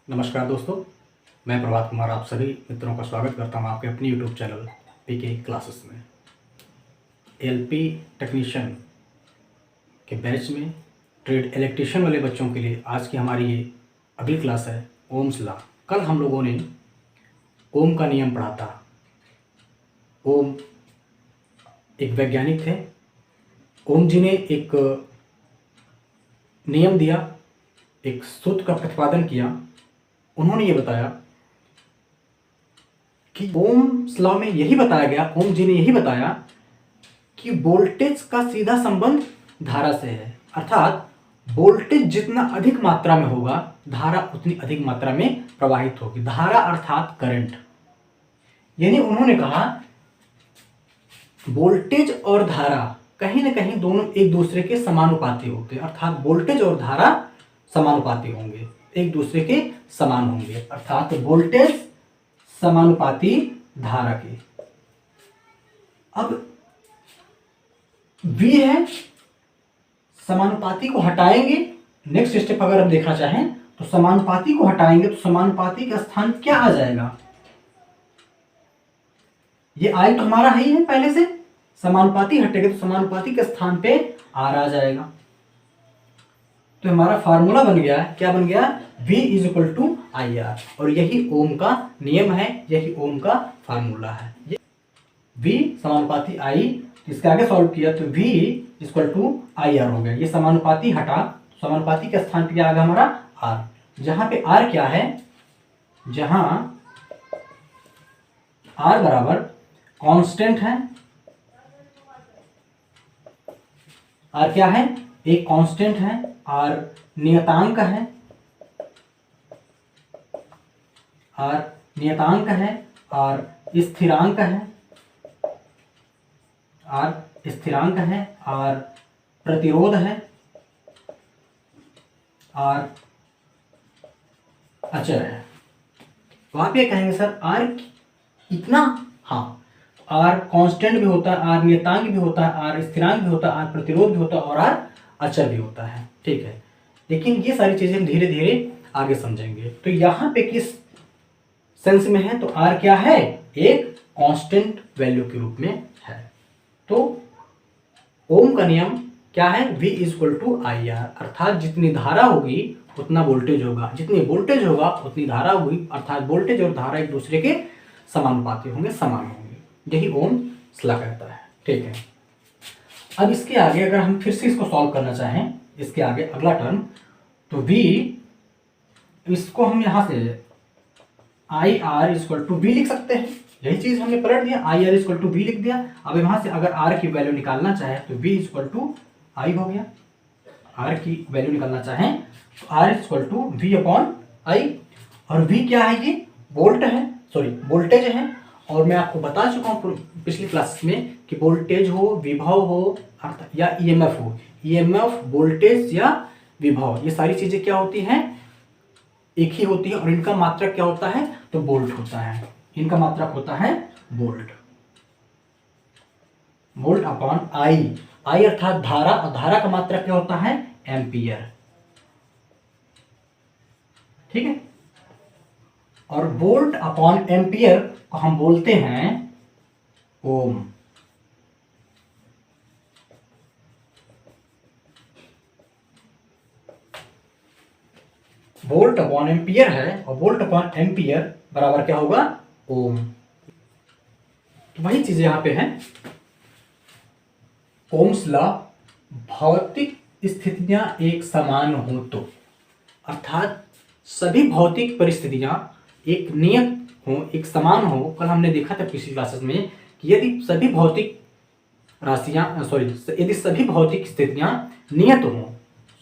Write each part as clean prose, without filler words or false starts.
नमस्कार दोस्तों, मैं प्रभात कुमार आप सभी मित्रों का स्वागत करता हूं आपके अपनी यूट्यूब चैनल पीके क्लासेस में। एलपी टेक्नीशियन के बैच में ट्रेड इलेक्ट्रीशियन वाले बच्चों के लिए आज की हमारी ये अगली क्लास है ओम्स लॉ। कल हम लोगों ने ओम का नियम पढ़ा था। ओम एक वैज्ञानिक थे। ओम जी ने एक नियम दिया, एक सूत्र का प्रतिपादन किया। उन्होंने ये बताया कि ओम्स लॉ में यही बताया गया, ओम जी ने यही बताया कि वोल्टेज का सीधा संबंध धारा से है। अर्थात वोल्टेज जितना अधिक मात्रा में होगा, धारा उतनी अधिक मात्रा में प्रवाहित होगी। धारा अर्थात करंट। यानी उन्होंने कहा वोल्टेज और धारा कहीं ना कहीं दोनों एक दूसरे के समानुपाती होते हैं। अर्थात वोल्टेज और धारा समानुपाती होंगे, एक दूसरे के समान होंगे। अर्थात वोल्टेज समानुपाती धारा के। अब V है, समानुपाती को हटाएंगे। नेक्स्ट स्टेप अगर हम देखना चाहें तो समानुपाती को हटाएंगे तो समानुपाती का स्थान क्या आ जाएगा? ये I तो हमारा ही है पहले से। समानुपाती हटेगा तो समानुपाती के स्थान पे R आ जाएगा। तो हमारा फार्मूला बन गया, क्या बन गया? V is equal to I R. और यही ओम का नियम है, यही ओम का फार्मूला है। ये V समानुपाती I, इसके आगे सॉल्व किया तो V equal to I R हो गया। ये समानुपाती हटा, समानुपाती के स्थान पे क्या आ गया हमारा? R। जहां पे R क्या है? जहां R बराबर कांस्टेंट है। R क्या है? एक कांस्टेंट है। R नियतांक है। R नियतांक है। R स्थिरांक है। R स्थिरांक है। R प्रतिरोध है। R अचर है। तो आप ये कहेंगे सर R इतना? हाँ, R कांस्टेंट भी होता है, R नियतांक भी होता है, R स्थिरांक भी होता है, R प्रतिरोध भी होता है और R अचर भी होता है। ठीक है, लेकिन ये सारी चीजें हम धीरे धीरे आगे समझेंगे। तो यहाँ पे किस सेंस में है? तो R क्या है? एक कांस्टेंट वैल्यू के रूप में है। तो ओम का नियम क्या है? V is equal to I R. अर्थात जितनी धारा होगी उतना वोल्टेज होगा, जितनी वोल्टेज होगा उतनी धारा होगी। अर्थात वोल्टेज और धारा एक दूसरे के समानुपाती होंगे, समान होंगे। यही ओम्स लॉ कहता है। ठीक है, अब इसके आगे अगर हम फिर से इसको सॉल्व करना चाहें, इसके आगे अगला टर्म, तो V इसको हम यहां से I R equal to V लिख सकते हैं। यही चीज हमने पलट दिया, I R equal to V लिख दिया। अब यहां से अगर R की वैल्यू निकालना चाहे तो V इक्वल टू आई हो गया। R की वैल्यू निकालना चाहें तो R equal to V upon I. और V क्या है? ये वोल्ट है, सॉरी वोल्टेज है। और मैं आपको बता चुका हूं पिछली क्लास में कि वोल्टेज हो, विभव हो या ईएमएफ हो, ईएमएफ, वोल्टेज या विभव, ये सारी चीजें क्या होती हैं? एक ही होती है। और इनका मात्रक क्या होता है? तो वोल्ट होता है। इनका मात्रक होता है volt. Volt upon I. I अर्थात धारा, और धारा का मात्रक क्या होता है? एम्पियर। ठीक है, और वोल्ट अपॉन एम्पियर को हम बोलते हैं ओम। वोल्ट अपॉन एम्पियर है, और वोल्ट अपॉन एम्पियर बराबर क्या होगा? ओम। तो वही चीज यहां पे है। ओम्स लॉ, भौतिक स्थितियां एक समान हो तो, अर्थात सभी भौतिक परिस्थितियां एक नियत हो, एक समान हो। कल हमने देखा था पिछली क्लासेस में कि यदि सभी भौतिक यदि सभी भौतिक स्थितियां नियत हो,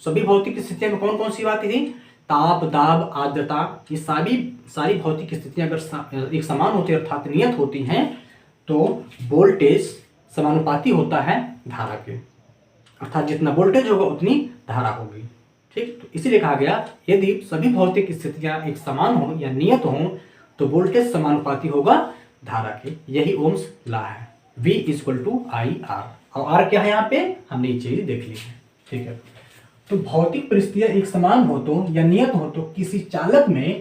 सभी भौतिक स्थितियां में कौन कौन सी बातें थी? ताप, दाब, आर्द्रता, ये सारी भौतिक स्थितियां अगर एक समान होती है अर्थात नियत होती हैं तो वोल्टेज समानुपाती होता है धारा के। अर्थात जितना वोल्टेज होगा उतनी धारा होगी। ठीक, तो इसीलिए कहा गया यदि सभी भौतिक स्थितियां एक समान हो या नियत हो तो वोल्टेज समानुपाती होगा धारा के। यही ओम्स लॉ है। V equal to I R. और R क्या है? यहाँ पे हमने ये चीज देख ली है। ठीक है, तो भौतिक परिस्थितियां एक समान हो तो या नियत हो तो किसी चालक में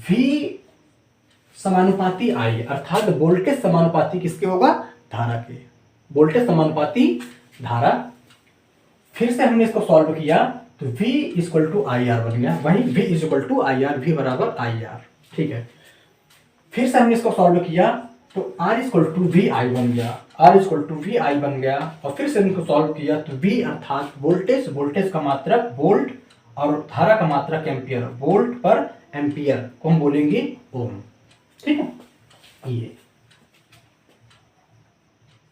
V समानुपाती आई, अर्थात वोल्टेज समानुपाती किसके होगा, धारा के, वोल्टेज समानुपाती धारा। फिर से हमने इसको सॉल्व किया तो V equal to I R बन गया, वही V equal to I R, V बराबर आई आर, ठीक है। फिर से हमने इसको सॉल्व किया तो R इक्वल टू वी आई बन गया, R इक्वल टू वी आई बन गया। और फिर से इनको सॉल्व किया तो V अर्थात वोल्टेज, वोल्टेज का मात्रक वोल्ट और धारा का मात्रक एम्पियर, वोल्ट पर एम्पियर को हम बोलेंगे ओम, ठीक है।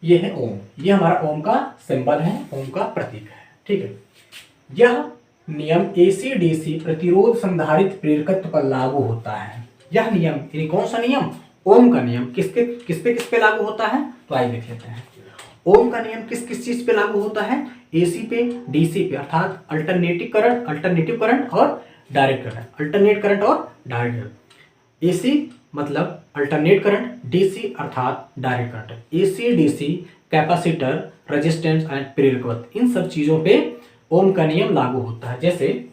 ये है ओम, ये हमारा ओम का सिंबल है, ओम का प्रतीक है, ठीक है। यह नियम एसी डीसी प्रतिरोध संधारित्र प्रेरकत्व पर लागू होता है। यह नियम यानी कौन सा नियम, ओम का नियम किस पे लागू होता है, तो आइए देख लेते हैं। ओम का नियम किस किस चीज पे लागू होता है, एसी पे, डीसी पे, अर्थात अल्टरनेटिव करंट और डायरेक्ट करंट, अल्टरनेट करंट और डायरेक्ट करंट। एसी मतलब अल्टरनेट करंट, डीसी अर्थात direct current. AC DC capacitor, resistance and प्रेरकत्व, इन सब चीजों पे ओम का नियम लागू होता है। जैसे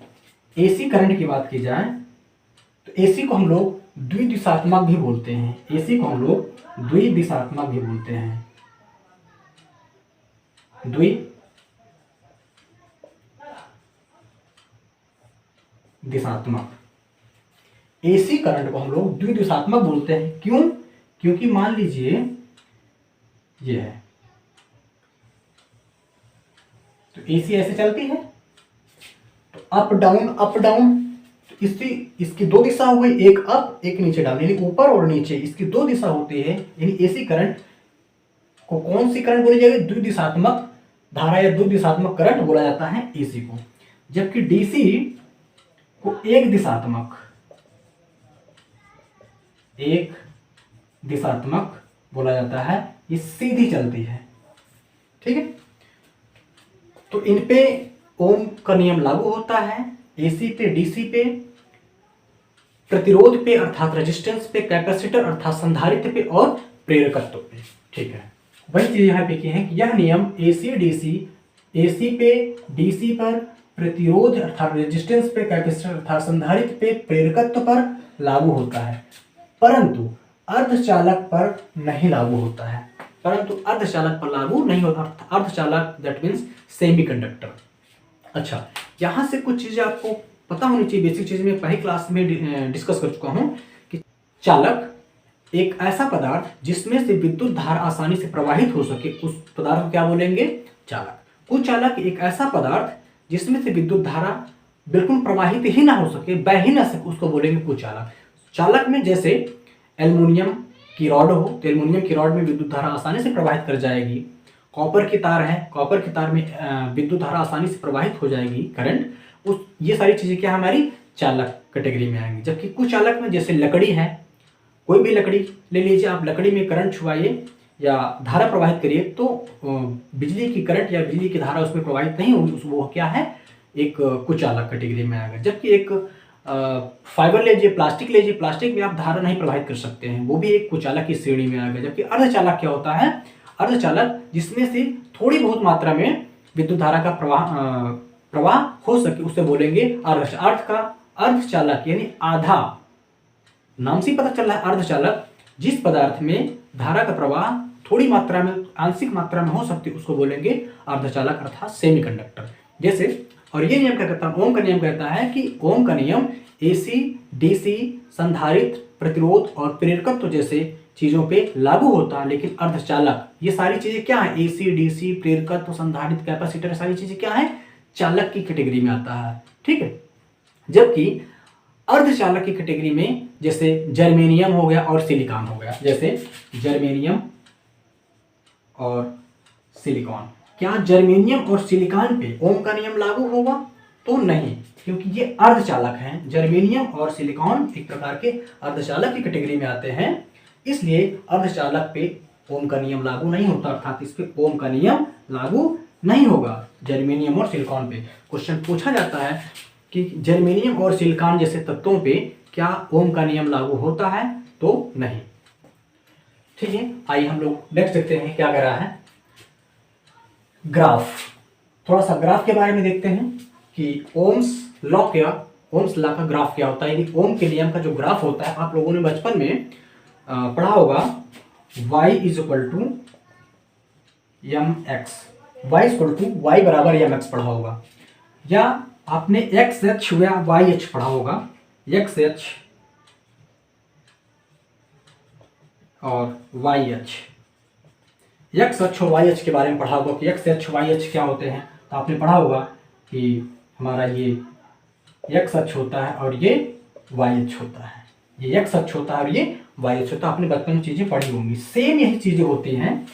एसी करंट की बात की जाए तो एसी को हम लोग द्विदिशात्मक भी बोलते हैं, एसी को हम लोग द्विदिशात्मक भी बोलते हैं, द्विदिशात्मक। एसी करंट को हम लोग द्विदिशात्मक बोलते हैं, क्यों, क्योंकि मान लीजिए ये है तो एसी ऐसे चलती है तो अप डाउन, तो इसकी दो दिशा हो गई, एक अप एक नीचे डाउन, यानी ऊपर और नीचे, इसकी दो दिशा होती है। यानी एसी करंट को कौन सी करंट बोली जाएगी, द्विदिशात्मक धारा या द्विदिशात्मक करंट बोला जाता है एसी को। जबकि डीसी को एक दिशात्मक बोला जाता है, ये सीधी चलती है, ठीक है। तो इन पे ओम का नियम लागू होता है, एसी पे, डीसी पे, प्रतिरोध पे अर्थात रेजिस्टेंस पे, कैपेसिटर अर्थात संधारित्र पे और प्रेरकत्व पे, ठीक है। वही चीज यहाँ पे की है कि यह नियम एसी पे, डीसी पर, प्रतिरोध अर्थात रेजिस्टेंस पे, कैपेसिटर अर्थात संधारित्र पे, प्रेरकत्व पर लागू होता है, परंतु अर्धचालक पर नहीं लागू होता है, अर्धचालक पर लागू नहीं होता। अर्धचालक दैट मीन्स सेमीकंडक्टर। अच्छा, यहाँ से कुछ चीजें आपको पता होनी चाहिए, बेसिक चीज में पहली क्लास में डिस्कस कर चुका हूँ कि चालक एक ऐसा पदार्थ जिसमें से विद्युत धारा आसानी से प्रवाहित हो सके, उस पदार्थ को क्या बोलेंगे, चालक। कुचालक एक ऐसा पदार्थ जिसमें से विद्युत धारा बिल्कुल प्रवाहित ही ना हो सके, बह ही ना सके, उसको बोलेंगे कुचालक। चालक में जैसे एल्युमिनियम की रॉड हो तो एल्युमिनियम की रॉड में विद्युत धारा आसानी से प्रवाहित कर जाएगी। कॉपर की तार है, कॉपर की तार में विद्युत धारा आसानी से प्रवाहित हो जाएगी, करंट, उस ये सारी चीजें क्या हमारी चालक कैटेगरी में आएंगी। जबकि कुचालक में जैसे लकड़ी है, कोई भी लकड़ी ले लीजिए आप, लकड़ी में करंट छुआइए या धारा प्रवाहित करिए तो बिजली की करंट या बिजली की धारा उसमें प्रवाहित नहीं होगी, वो क्या है, एक कुचालक कैटेगरी में आएगा। जबकि एक फाइबर लीजिए, प्लास्टिक लीजिए, प्लास्टिक में आप धारा नहीं प्रवाहित कर सकते हैं, वो भी एक कुचालक की श्रेणी में आएगा। जबकि अर्धचालक क्या होता है, अर्धचालक जिसमें से थोड़ी बहुत मात्रा में विद्युत धारा का प्रवाह हो सके, उसे बोलेंगे अर्धचालक, यानी आधा, नाम से पता चल रहा है अर्धचालक, जिस पदार्थ में धारा का प्रवाह थोड़ी मात्रा में, आंशिक मात्रा में हो सकती है, उसको बोलेंगे अर्धचालक अर्थात सेमीकंडक्टर। जैसे, और ये नियम क्या कहता है, ओम का नियम कहता है कि ओम का नियम एसी, डीसी, संधारित्र, प्रतिरोध और प्रेरकत्व जैसे चीजों पे लागू होता है, लेकिन अर्धचालक, ये सारी चीजें क्या है, एसी, डीसी, प्रेरकत्व, संधारित्र, कैपेसिटर, सारी चीजें क्या है, चालक की कैटेगरी में आता है, ठीक है। जबकि अर्धचालक की कैटेगरी में जैसे जर्मेनियम हो गया और सिलिकॉन हो गया, जैसे जर्मेनियम और सिलिकॉन, क्या जर्मेनियम और सिलिकॉन पे ओम का नियम लागू होगा, तो नहीं, क्योंकि ये अर्धचालक हैं। जर्मेनियम और सिलिकॉन एक प्रकार के अर्धचालक की कैटेगरी में आते हैं, इसलिए अर्धचालक पे ओम का नियम लागू नहीं होता, अर्थात इस पे ओम का नियम लागू नहीं होगा जर्मेनियम और सिलिकॉन पे। क्वेश्चन पूछा जाता है कि जर्मेनियम और सिलिकॉन जैसे तत्वों पे क्या ओम का नियम लागू होता है, तो नहीं, ठीक है। आइए हम लोग नेक्स्ट देखते हैं क्या कह रहा है। ग्राफ, थोड़ा सा ग्राफ के बारे में देखते हैं। कि ओम्स लॉ का ग्राफ क्या होता है, यानी ओम के नियम का जो ग्राफ होता है, आप लोगों ने बचपन में पढ़ा होगा y is equal to M X, Y equal to Y बराबर एम एक्स पढ़ा होगा, या आपने एक्स एच या वाई एच पढ़ा होगा, एक्स एच और वाई एच, एक्स एच और वाई एच के बारे में पढ़ा होगा कि एक्स एच वाई एच क्या होते हैं। तो आपने पढ़ा होगा कि हमारा ये एक्स एच होता है और ये वाई एच होता है, ये एक्स एच होता है और ये वाई एच होता है। आपने बचपन में चीजें पढ़ी होंगी, सेम यही चीजें होती हैं।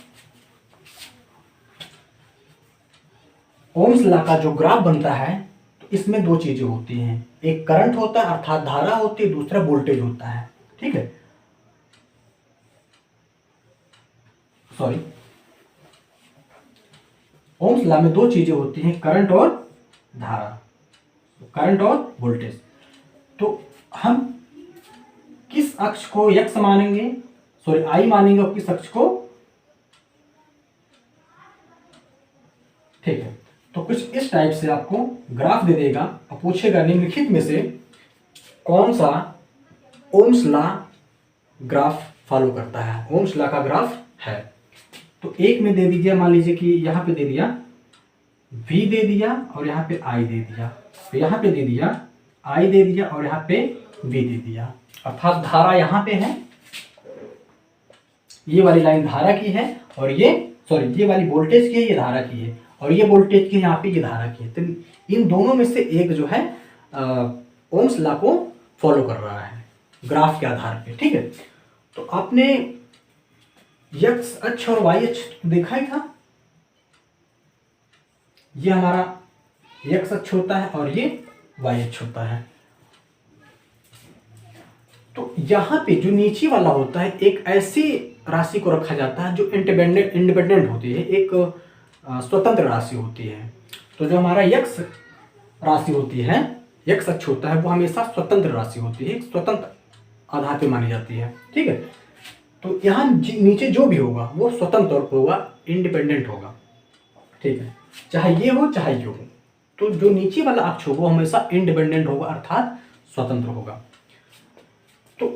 ओम्स लॉ का जो ग्राफ बनता है तो इसमें दो चीजें होती हैं, एक करंट होता है अर्थात धारा होती है, दूसरा वोल्टेज होता है। ठीक है, सॉरी, ओम्स लॉ में दो चीजें होती हैं, करंट और धारा, करंट और वोल्टेज। तो हम किस अक्ष को x मानेंगे, सॉरी I मानेंगे, और किस अक्ष को, ठीक है। तो कुछ इस टाइप से आपको ग्राफ दे देगा और पूछेगा निम्नलिखित में से कौन सा ओम्स लॉ ग्राफ फॉलो करता है, ओम्स लॉ का ग्राफ है। तो एक में दे दीजिए, मान लीजिए कि यहाँ पे दे दिया V दे दिया और यहाँ पे I दे दिया, तो यहाँ पे दे दिया I दे दिया और यहाँ पे V दे दिया, अर्थात धारा यहाँ पे है, ये वाली लाइन धारा की है और ये, सॉरी, ये वाली वोल्टेज की है, ये धारा की है, और ये वोल्टेज की यहाँ पे ये धारा की है। तो इन दोनों में से एक जो है ओम्स लॉ को फॉलो कर रहा है ग्राफ के आधार पे। ठीक है, तो आपने एक्स अक्ष और वाई अक्ष देखा ही था, ये हमारा एक्स अक्ष होता है और ये वाई अक्ष होता है। तो यहाँ पे जो नीचे वाला होता है, एक ऐसी राशि को रखा जाता है जो इंडिपेंडेंट होती है, एक स्वतंत्र राशि होती है। तो जो हमारा एक्स राशि होती है, एक्स अक्ष होता है, वो हमेशा स्वतंत्र राशि होती है, एक स्वतंत्र आधार पे मानी जाती है। ठीक है, तो यहाँ नीचे जो भी होगा वो स्वतंत्र तौर पर होगा, इंडिपेंडेंट होगा। ठीक है, चाहे ये हो चाहे ये हो, तो जो नीचे वाला अक्ष होगा वो हमेशा इंडिपेंडेंट होगा, अर्थात स्वतंत्र होगा। तो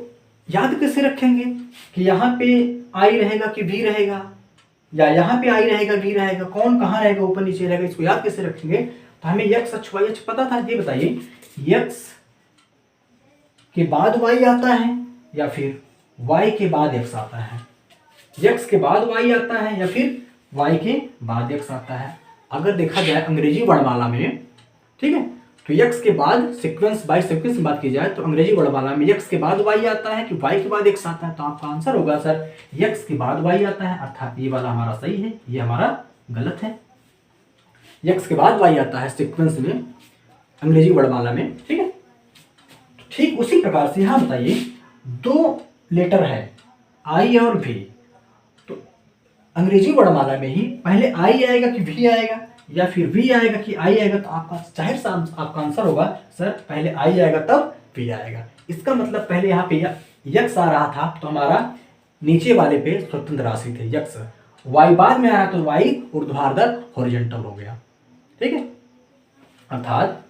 याद कैसे रखेंगे कि यहाँ पे I रहेगा कि V रहेगा, या यहाँ पे I रहेगा V रहेगा, कौन कहाँ रहेगा, ऊपर नीचे रहेगा, इसको याद कैसे रखेंगे। तो हमें एक्स अक्ष वाई अक्ष पता था, ये बताइए एक्स के बाद y आता है या फिर y के बाद x आता है, x के बाद y आता है या फिर y के बाद x आता है। अगर देखा जाए अंग्रेजी वर्णमाला में, ठीक है, तो x के बाद सीक्वेंस बाय सीक्वेंस की बात की जाए तो अंग्रेजी वर्णमाला में x के बाद y आता है कि y के बाद x आता है। तो आपका आंसर होगा सर x के बाद y आता है, अर्थात ये वाला हमारा सही है, ये हमारा गलत है। x के बाद y आता है सीक्वेंस में अंग्रेजी वर्णमाला में। ठीक है, तो ठीक उसी प्रकार से यहाँ बताइए दो लेटर है I और V, तो अंग्रेजी वर्णमाला में ही पहले I आएगा कि V आएगा, या फिर V आएगा कि I आएगा। तो आपका जाहिर सा आपका आंसर होगा सर पहले I आएगा तब V आएगा। इसका मतलब पहले यहाँ पे x आ रहा था तो हमारा नीचे वाले पे स्वतंत्र राशि थे x, y बाद में आया तो y ऊर्ध्वाधर हॉरिजॉन्टल हो गया। ठीक है, अर्थात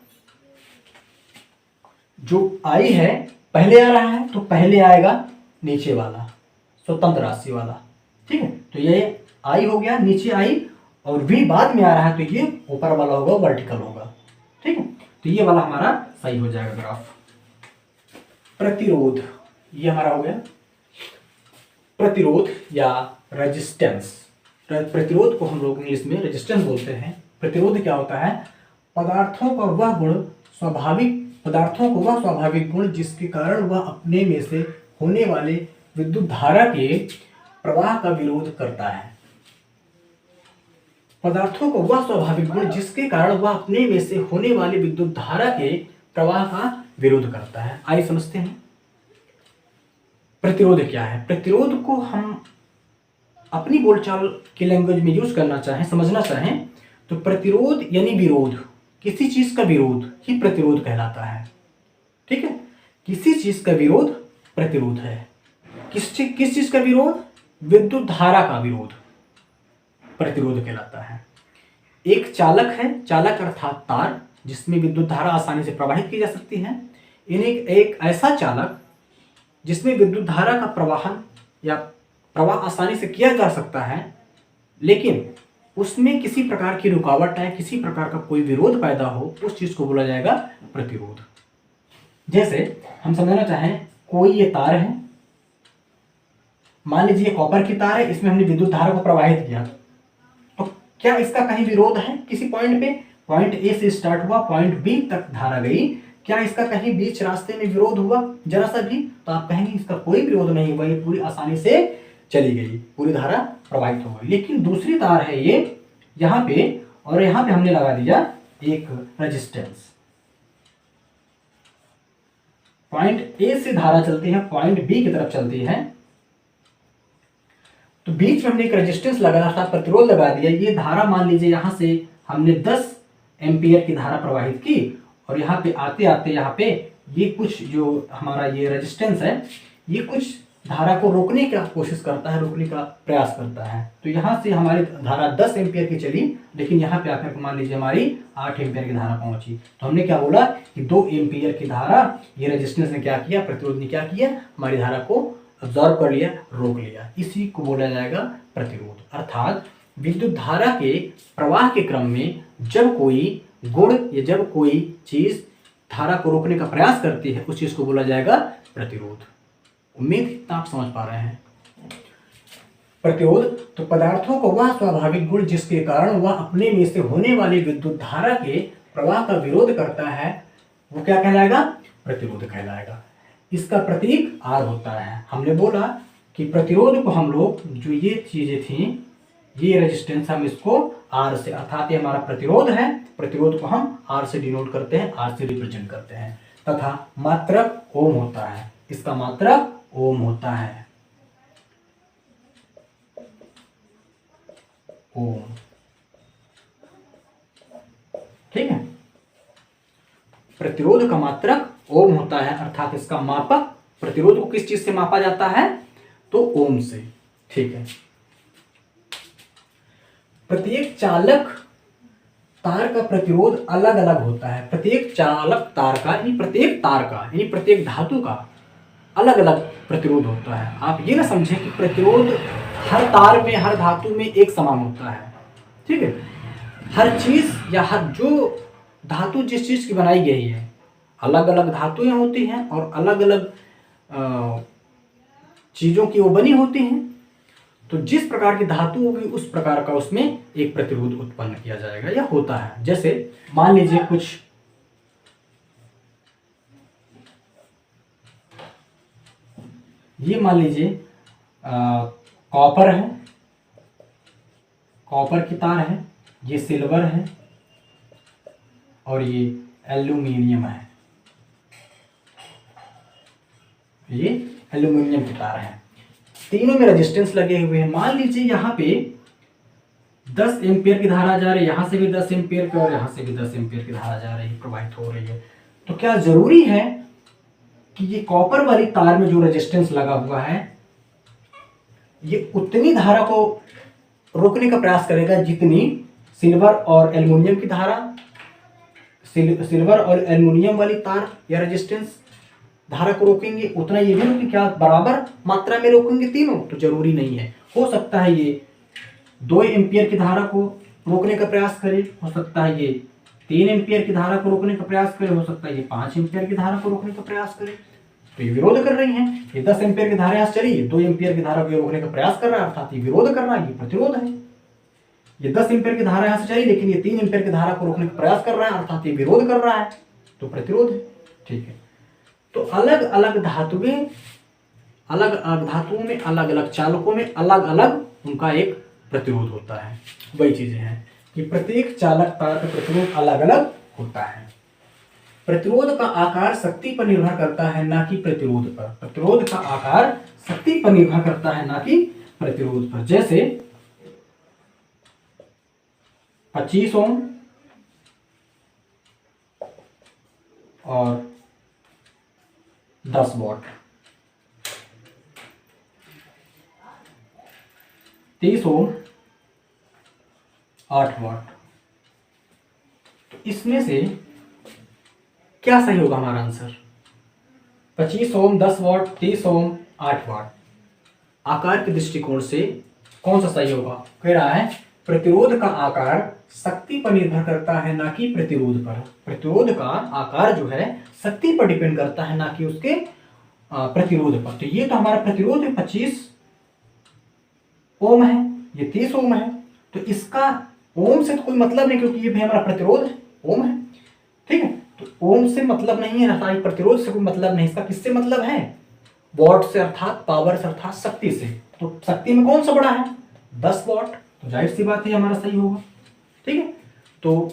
जो I है पहले आ रहा है तो पहले आएगा नीचे वाला स्वतंत्र राशि वाला। ठीक है, तो ये I हो गया नीचे I, और V बाद में आ रहा है तो ये ऊपर वाला होगा, वर्टिकल होगा। ठीक है, तो ये वाला हमारा सही हो जाएगा ग्राफ। प्रतिरोध, ये हमारा हो गया प्रतिरोध या रेजिस्टेंस। प्रतिरोध को हम लोग इंग्लिश में रेजिस्टेंस बोलते हैं। प्रतिरोध क्या होता है, पदार्थों को वह स्वाभाविक गुण जिसके कारण वह अपने में से होने वाले विद्युत धारा के प्रवाह का विरोध करता है। पदार्थों को वह स्वाभाविक गुण जिसके कारण वह अपने में से होने वाली विद्युत धारा के प्रवाह का विरोध करता है। आइए समझते हैं प्रतिरोध क्या है। प्रतिरोध को हम अपनी बोलचाल की लैंग्वेज में यूज करना चाहें, समझना चाहें, तो प्रतिरोध यानी विरोध, किसी चीज का विरोध ही प्रतिरोध कहलाता है। ठीक है, किसी चीज का विरोध प्रतिरोध है। किस चीज का विरोध, विद्युत धारा का विरोध प्रतिरोध कहलाता है। एक चालक है, चालक अर्थात तार, जिसमें विद्युत धारा आसानी से प्रवाहित की जा सकती है, एक ऐसा चालक जिसमें विद्युत धारा का प्रवाहन या प्रवाह आसानी से किया जा सकता है, लेकिन उसमें किसी प्रकार की रुकावट है, किसी प्रकार का कोई विरोध पैदा हो, उस चीज को बोला जाएगा प्रतिरोध। जैसे हम समझना चाहें, कोई ये तार है, मान लीजिए कॉपर की तार है, इसमें हमने विद्युत धारा को प्रवाहित किया, तो क्या इसका कहीं विरोध है? किसी पॉइंट पे, पॉइंट ए से स्टार्ट हुआ, पॉइंट बी तक धारा गई, क्या इसका कहीं बीच रास्ते में विरोध हुआ जरा सा भी? तो आप कहेंगे इसका कोई विरोध नहीं हुआ, ये पूरी आसानी से चली गई, पूरी धारा प्रवाहित हो गई। लेकिन दूसरी तार है ये यहाँ पे, और यहाँ पे हमने लगा दिया एक रेजिस्टेंस। पॉइंट ए से धारा चलती है, पॉइंट बी की तरफ चलती है, तो बीच में हमने एक रेजिस्टेंस लगा था, प्रतिरोध लगा दिया। ये धारा मान लीजिए यहां से हमने 10 एम्पियर की धारा प्रवाहित की, और यहाँ पे आते आते यहाँ पे ये कुछ जो हमारा ये रेजिस्टेंस है, ये कुछ धारा को रोकने का कोशिश करता है, रोकने का प्रयास करता है। तो यहाँ से हमारी धारा 10 एम्पियर की चली, लेकिन यहाँ पे आकर मान लीजिए हमारी 8 एम्पियर की धारा पहुंची। तो हमने क्या बोला कि 2 एम्पियर की धारा ये रेजिस्टेंस ने क्या किया, प्रतिरोध ने क्या किया, हमारी धारा को अब्जॉर्ब कर लिया, रोक लिया। इसी को बोला जाएगा प्रतिरोध। अर्थात विद्युत धारा के प्रवाह के क्रम में जब कोई गुण या जब कोई चीज धारा को रोकने का प्रयास करती है, उस चीज को बोला जाएगा प्रतिरोध। उम्मीद इतना आप समझ पा रहे हैं। प्रतिरोध तो पदार्थों का वह स्वाभाविक गुण जिसके कारण वह अपने में से होने वाली विद्युत धारा के प्रवाह का विरोध करता है, वो क्या कहलाएगा, प्रतिरोध कहलाएगा। इसका प्रतीक R होता है। हमने बोला कि प्रतिरोध को हम लोग, जो ये चीजें थी, ये रेजिस्टेंस, हम इसको R से, अर्थात ये हमारा प्रतिरोध है, प्रतिरोध को हम R से डिनोट करते हैं, R से रिप्रेजेंट करते हैं। तथा मात्रक ओम होता है, इसका मात्रक ओम होता है, ओम। ठीक है, प्रतिरोध का मात्रक ओम होता है, अर्थात इसका मापक, प्रतिरोध को किस चीज से मापा जाता है, तो ओम से। ठीक है, प्रत्येक चालक तार का प्रतिरोध अलग अलग होता है। प्रत्येक चालक तार का, यानी प्रत्येक तार का, यानी प्रत्येक धातु का अलग अलग प्रतिरोध होता है। आप ये ना समझें कि प्रतिरोध हर तार में, हर धातु में एक समान होता है। ठीक है, हर चीज या हर जो धातु जिस चीज की बनाई गई है, अलग अलग धातुएं होती हैं और अलग अलग चीजों की वो बनी होती हैं। तो जिस प्रकार की धातु होगी उस प्रकार का उसमें एक प्रतिरोध उत्पन्न किया जाएगा या होता है। जैसे मान लीजिए कुछ ये मान लीजिए कॉपर है, कॉपर की तार है, ये सिल्वर है और ये एल्यूमिनियम है, ये एल्यूमिनियम की तार है। तीनों में रेजिस्टेंस लगे हुए हैं। मान लीजिए यहाँ पे 10 एम्पियर की धारा जा रही है, यहाँ से भी 10 एम्पियर की और यहाँ से भी 10 एम्पियर की धारा जा रही है, प्रवाहित हो रही है। तो क्या जरूरी है कि ये कॉपर वाली तार में जो रेजिस्टेंस लगा हुआ है ये उतनी धारा को रोकने का प्रयास करेगा जितनी सिल्वर और एल्युमिनियम की धारा, सिल्वर और एल्युमिनियम वाली तार या रेजिस्टेंस धारा को रोकेंगे, उतना ये भी रोकेंगे? क्या बराबर मात्रा में रोकेंगे तीनों? तो जरूरी नहीं है। हो सकता है ये 2 एम्पियर की धारा को रोकने का प्रयास करे, हो सकता है ये 3 एम्पियर की धारा को रोकने का प्रयास करे, हो सकता है ये 5 एम्पियर की धारा को रोकने का प्रयास करे। तो ये विरोध कर रही है। ये 10 एम्पियर की धारा यहाँ से चली, 2 एम्पियर की धारा को रोकने का प्रयास कर रहा है, अर्थात ये विरोध कर रहा है, ये प्रतिरोध है। ये 10 एम्पियर की धारा यहाँ से चली लेकिन ये 3 एम्पियर की धारा को रोकने का प्रयास कर रहा है, अर्थात ये विरोध कर रहा है, तो प्रतिरोध है। ठीक है, तो अलग अलग धातुएं, अलग अलग धातुओं में, अलग अलग चालकों में अलग अलग उनका एक प्रतिरोध होता है। वही चीजें हैं कि प्रत्येक चालक तार का प्रतिरोध अलग अलग होता है। प्रतिरोध का आकार शक्ति पर निर्भर करता है, ना कि प्रतिरोध पर। प्रतिरोध का आकार शक्ति पर निर्भर करता है, ना कि प्रतिरोध पर। जैसे 25 ओम और 10 वॉट, 30 ओम 8 वॉट। तो इसमें से क्या सही होगा हमारा आंसर? 25 ओम, 10 वॉट, 30 ओम, 8 वाट। आकार के दृष्टिकोण से कौन सा सही होगा? कह रहा है प्रतिरोध का आकार शक्ति पर निर्भर करता है ना कि प्रतिरोध पर। प्रतिरोध का आकार जो है शक्ति पर डिपेंड करता है ना कि उसके प्रतिरोध पर। तो ये तो हमारा प्रतिरोध है 25 ओम है, ये 30 ओम है, तो इसका ओम से तो कोई मतलब नहीं, क्योंकि ये भी हमारा प्रतिरोध है, ओम है। ठीक है, तो ओम से मतलब नहीं है, रासायनिक प्रतिरोध से कोई मतलब नहीं। इसका किससे मतलब है? वॉट से, अर्थात पावर से, अर्थात शक्ति से। तो शक्ति में कौन सा बड़ा है? 10 वॉट। तो जाहिर सी बात है हमारा सही होगा। ठीक है, तो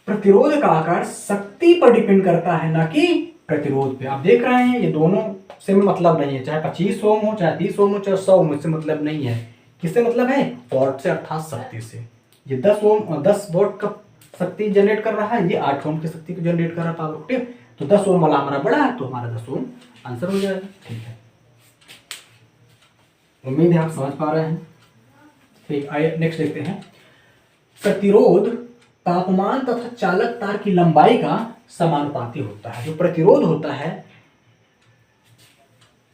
प्रतिरोध का आकार शक्ति पर डिपेंड करता है ना कि प्रतिरोध पे। आप देख रहे हैं ये दोनों से मतलब नहीं है, चाहे 25 ओम हो, चाहे 30 ओम हो, चाहे 100 ओम, इससे मतलब नहीं है। किससे मतलब है? वॉट से, अर्थात शक्ति से। ये 10 ओम, 10 वॉट का शक्ति जनरेट कर रहा है, ये 8 ओम की शक्ति को जनरेट कर रहा है पावर। ठीक, तो 10 ओम वाला हमारा बड़ा है, तो हमारा 10 ओम आंसर हो जाएगा। ठीक है, उम्मीद है आप समझ पा रहे हैं। ठीक, आइए नेक्स्ट देखते हैं। प्रतिरोध तापमान तथा चालक तार की लंबाई का समानुपाती होता है। जो प्रतिरोध होता है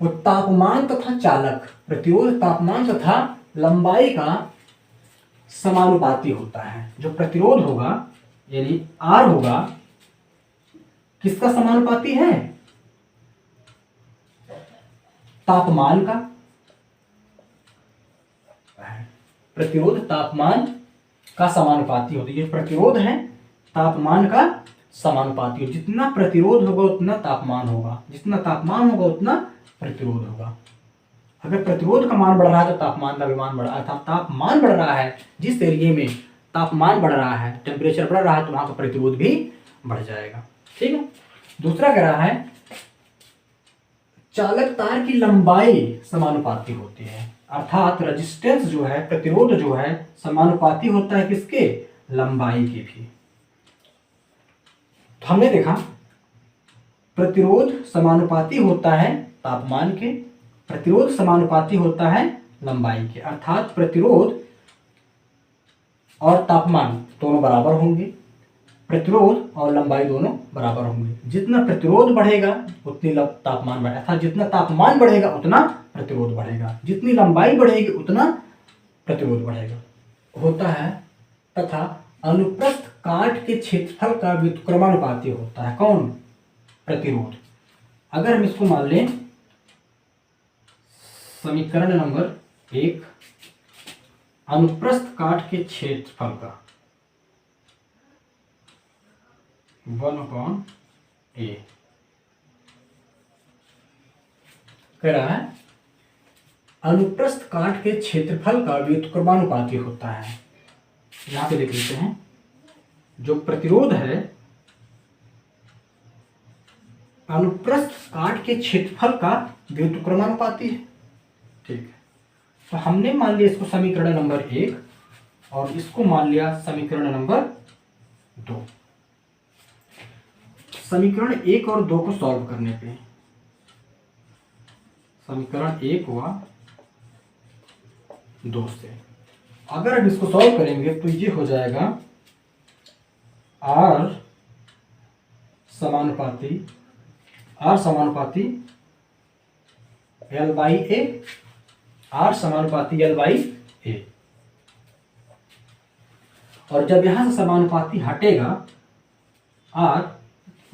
वो तापमान तथा चालक, प्रतिरोध तापमान तथा लंबाई का समानुपाती होता है। जो प्रतिरोध होगा यानी R होगा, किसका समानुपाती है? तापमान का। प्रतिरोध तापमान का समानुपाती होता है। ये प्रतिरोध है तापमान का समानुपाती हो। जितना प्रतिरोध होगा उतना तापमान होगा, जितना तापमान होगा उतना प्रतिरोध होगा। अगर प्रतिरोध का मान बढ़ रहा है तो तापमान का भी मान बढ़ रहा है, अर्थात तापमान बढ़ रहा है, जिस एरिया में तापमान बढ़ रहा है, टेम्परेचर बढ़ रहा है, तो वहां का प्रतिरोध भी बढ़ जाएगा। ठीक है, दूसरा कह रहा है चालक तार की लंबाई समानुपाती होती है, अर्थात रेजिस्टेंस जो है, प्रतिरोध जो है, समानुपाती होता है किसके? लंबाई के भी। तो हमने देखा प्रतिरोध समानुपाती होता है तापमान के, प्रतिरोध समानुपाती होता है लंबाई के, अर्थात प्रतिरोध और तापमान दोनों बराबर होंगे, प्रतिरोध और लंबाई दोनों बराबर होंगे। जितना प्रतिरोध बढ़ेगा उतनी तापमान बढ़ेगा, अर्थात जितना तापमान बढ़ेगा उतना प्रतिरोध बढ़ेगा, जितनी लंबाई बढ़ेगी उतना प्रतिरोध बढ़ेगा होता है। तथा अनुप्रस्थ काट के क्षेत्रफल का व्युत्क्रमानुपाती होता है। कौन? प्रतिरोध। अगर हम इसको मान लें समीकरण नंबर 1, अनुप्रस्थ काट के क्षेत्रफल का 1/a कह रहा है अनुप्रस्थ काट के क्षेत्रफल का व्युत्क्रमानुपाती होता है। यहां पे देख लेते हैं, जो प्रतिरोध है अनुप्रस्थ काट के क्षेत्रफल का व्युत्क्रमानुपाती है। ठीक है, तो हमने मान लिया इसको समीकरण नंबर 1 और इसको मान लिया समीकरण नंबर 2। समीकरण 1 और 2 को सॉल्व करने पे समीकरण 1 हुआ 2 से, अगर हम इसको सॉल्व करेंगे तो ये हो जाएगा R समानुपाती L/A, R समानुपाती L/A। और जब यहां से समानुपाती हटेगा R,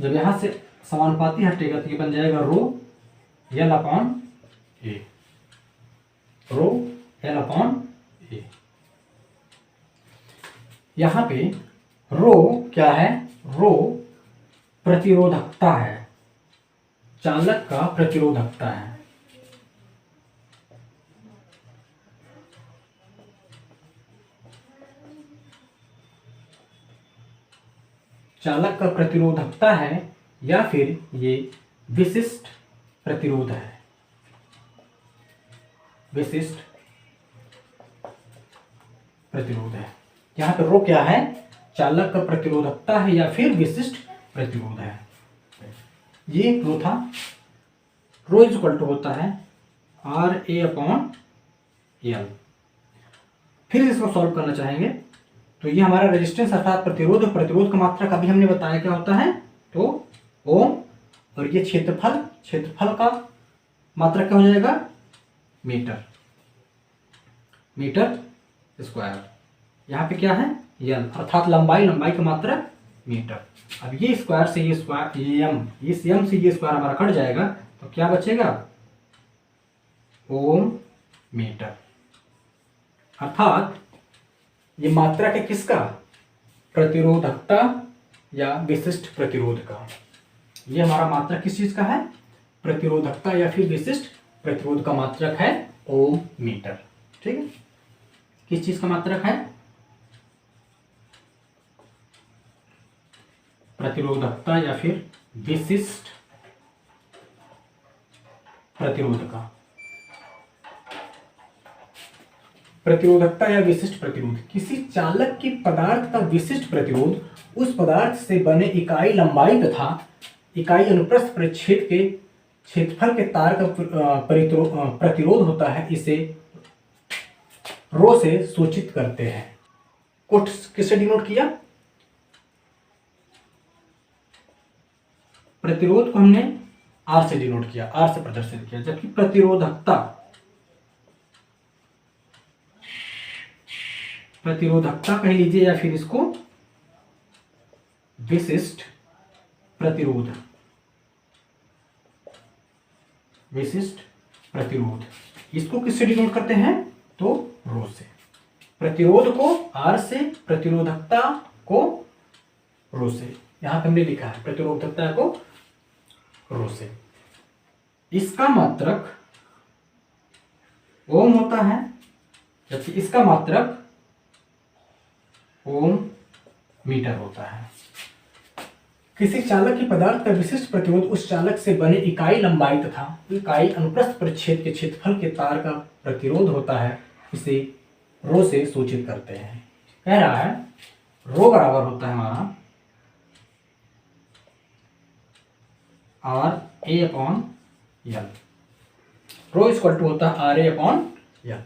जब यहां से समानुपाती हटेगा तो ये बन जाएगा रो L/A, रो L/A। यहां पे रो क्या है? रो प्रतिरोधकता है, चालक का प्रतिरोधकता है। चालक का प्रतिरोधकता है या फिर ये विशिष्ट प्रतिरोध है, विशिष्ट प्रतिरोध है। यहां पर रो क्या है? चालक का प्रतिरोधकता है या फिर विशिष्ट प्रतिरोध है। ये रो था। रो इज इक्वल टू होता है RA/L। फिर इसको सॉल्व करना चाहेंगे तो ये हमारा रेजिस्टेंस अर्थात प्रतिरोध, प्रतिरोध का मात्रक अभी हमने बताया क्या होता है, तो ओम, और ये क्षेत्रफल, क्षेत्रफल का मात्रक क्या हो जाएगा, मीटर, मीटर स्क्वायर। यहाँ पे क्या है, यल, अर्थात लंबाई, लंबाई का मात्रक मीटर। अब ये स्क्वायर से ये स्क्वायर, ये एम, इस एम से ये स्क्वायर हमारा कट जाएगा, तो क्या बचेगा, ओम मीटर। अर्थात ये मात्रक है किसका, प्रतिरोधकता या विशिष्ट प्रतिरोध का। ये हमारा मात्रक किस चीज का है, प्रतिरोधकता या फिर विशिष्ट प्रतिरोध का मात्रक है ओम मीटर। ठीक है, किस चीज का मात्रक है, प्रतिरोधकता या फिर विशिष्ट प्रतिरोध का। प्रतिरोधकता या विशिष्ट प्रतिरोध, किसी चालक की पदार्थ का विशिष्ट प्रतिरोध उस पदार्थ से बने इकाई लंबाई तथा इकाई अनुप्रस्थ परिच्छेद के क्षेत्रफल के तार का प्रतिरोध होता है, इसे रो से सूचित करते हैं। कोट किससे डिनोट किया, प्रतिरोध को हमने आर से डिनोट किया, आर से प्रदर्शित किया, जबकि प्रतिरोधकता, प्रतिरोधकता कह लीजिए या फिर इसको विशिष्ट प्रतिरोध, विशिष्ट प्रतिरोध, इसको किससे डिनोट करते हैं, तो रो से। प्रतिरोध को आर से, प्रतिरोधकता को रो से। यहां पे हमने लिखा है प्रतिरोधकता को रो से। इसका मात्रक ओम होता है, जबकि इसका मात्रक ओम मीटर होता है। किसी चालक की पदार्थ का विशिष्ट प्रतिरोध उस चालक से बने इकाई लंबाई तथा इकाई अनुप्रस्थ परिच्छेद के क्षेत्रफल के तार का प्रतिरोध होता है, इसे रो से सूचित करते हैं। कह रहा है रो बराबर होता है हमारा R A upon L, rho equal to होता है आर ए अपॉन यल।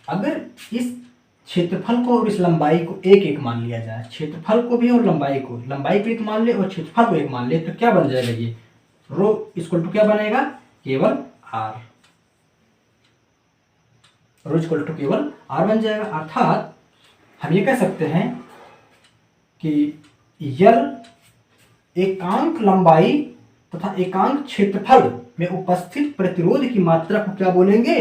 अगर इस क्षेत्रफल को और इस लंबाई को एक एक मान लिया जाए, क्षेत्रफल को भी और लंबाई को एक मान ले और क्षेत्रफल को एक मान ले, तो क्या बन जाएगा, ये रो इक्वल टू क्या बनेगा, केवल आर, रो इक्वल टू केवल आर बन जाएगा। अर्थात हम ये कह सकते हैं कि यल एकांक लंबाई तथा एकांक क्षेत्रफल में उपस्थित प्रतिरोध की मात्रा को क्या बोलेंगे,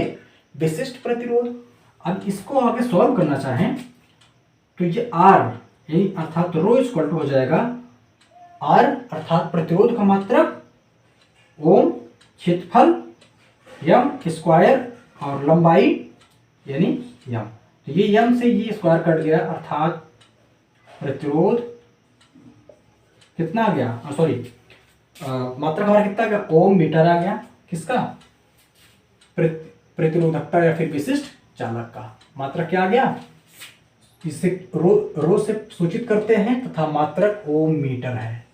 विशिष्ट प्रतिरोध। अब इसको आगे सॉल्व करना चाहें तो ये आर, यही अर्थात रो इक्वल टू हो जाएगा आर अर्थात प्रतिरोध का मात्रक ओम, क्षेत्रफल यम स्क्वायर और लंबाई यानी यम। तो ये यम से ये स्क्वायर कट गया, अर्थात प्रतिरोध कितना आ गया, सॉरी मात्रक हमारा कितना आ गया, ओम मीटर आ गया। किसका, प्रतिरोधकता या फिर विशिष्ट चालक का। मात्रक क्या आ गया, इसे रो से सूचित करते हैं तथा मात्रक ओम मीटर है,